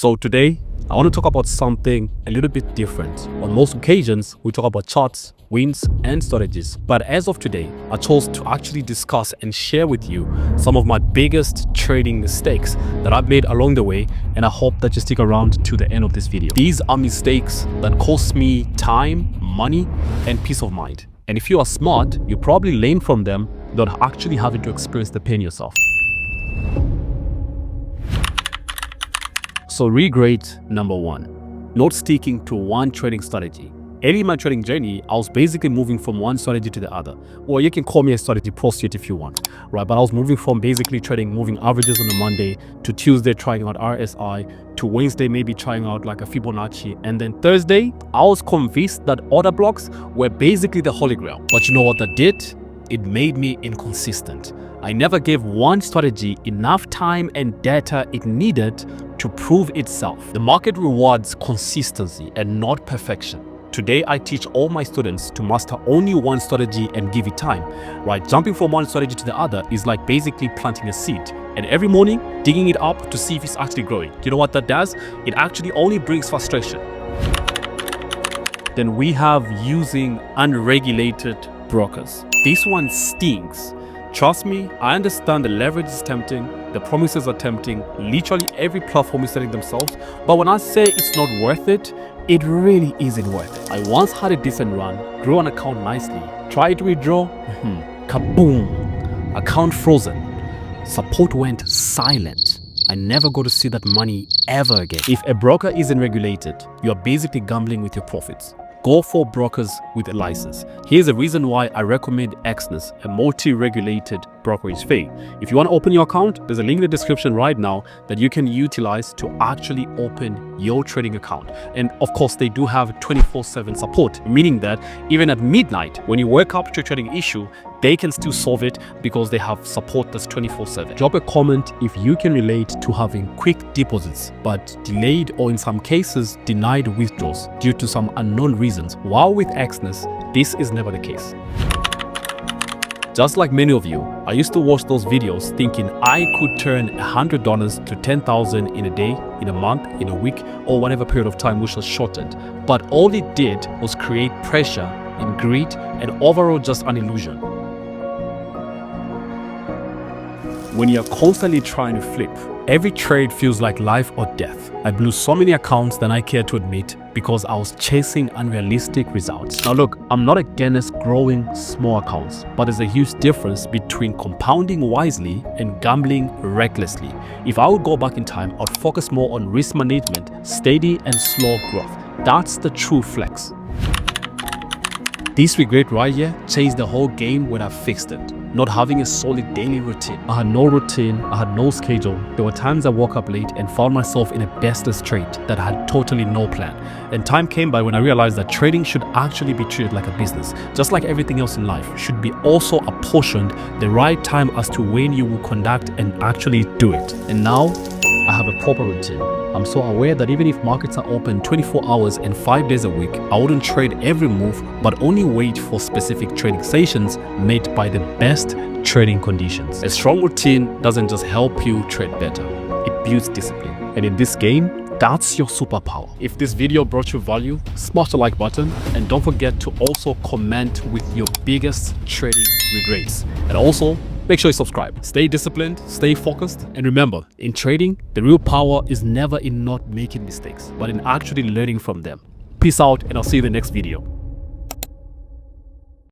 So today, I want to talk about something a little bit different. On most occasions, we talk about charts, wins, and strategies. But as of today, I chose to actually discuss and share with you some of my biggest trading mistakes that I've made along the way, and I hope that you stick around to the end of this video. These are mistakes that cost me time, money, and peace of mind. And if you are smart, you probably learn from them without actually having to experience the pain yourself. So regret number one, not sticking to one trading strategy. Early in my trading journey, I was basically moving from one strategy to the other. Or you can call me a strategy prostitute if you want, right? But I was moving from basically trading moving averages on a Monday, to Tuesday trying out RSI, to Wednesday maybe trying out like a Fibonacci, and then Thursday, I was convinced that order blocks were basically the holy grail. But you know what that did? It made me inconsistent. I never gave one strategy enough time and data it needed to prove itself. The market rewards consistency and not perfection. Today, I teach all my students to master only one strategy and give it time, right? Jumping from one strategy to the other is like basically planting a seed and every morning digging it up to see if it's actually growing. Do you know what that does? It actually only brings frustration. Then we have using unregulated brokers. This one stings. Trust me, I understand the leverage is tempting, the promises are tempting, literally every platform is selling themselves, but when I say it's not worth it, it really isn't worth it. I once had a decent run, grew an account nicely, tried to withdraw, kaboom, account frozen, support went silent. I never got to see that money ever again. If a broker isn't regulated, you are basically gambling with your profits. Go for brokers with a license. Here's the reason why I recommend Exness, a multi-regulated brokerage fee. If you want to open your account, there's a link in the description right now that you can utilize to actually open your trading account. And of course, they do have 24/7 support, meaning that even at midnight, when you wake up to a trading issue, they can still solve it because they have support that's 24/7. Drop a comment if you can relate to having quick deposits, but delayed or in some cases denied withdrawals due to some unknown reasons. While with Exness, this is never the case. Just like many of you, I used to watch those videos thinking I could turn $100 to $10,000 in a day, in a month, in a week, or whatever period of time which was shortened. But all it did was create pressure and greed and overall just an illusion. When you're constantly trying to flip, every trade feels like life or death. I blew so many accounts than I care to admit because I was chasing unrealistic results. Now look, I'm not against growing small accounts, but there's a huge difference between compounding wisely and gambling recklessly. If I would go back in time, I'd focus more on risk management, steady and slow growth. That's the true flex. This regret right here changed the whole game when I fixed it. Not having a solid daily routine. I had no routine, I had no schedule. There were times I woke up late and found myself in a bestless trade that had totally no plan. And time came by when I realized that trading should actually be treated like a business. Just like everything else in life, should be also apportioned the right time as to when you will conduct and actually do it. And now, I have a proper routine. I'm so aware that even if markets are open 24 hours and 5 days a week, I wouldn't trade every move, but only wait for specific trading sessions made by the best trading conditions. A strong routine doesn't just help you trade better, it builds discipline. And in this game, that's your superpower. If this video brought you value, smash the like button and don't forget to also comment with your biggest trading regrets. And also, make sure you subscribe. Stay disciplined, stay focused, and remember, in trading, the real power is never in not making mistakes, but in actually learning from them. Peace out, and I'll see you in the next video.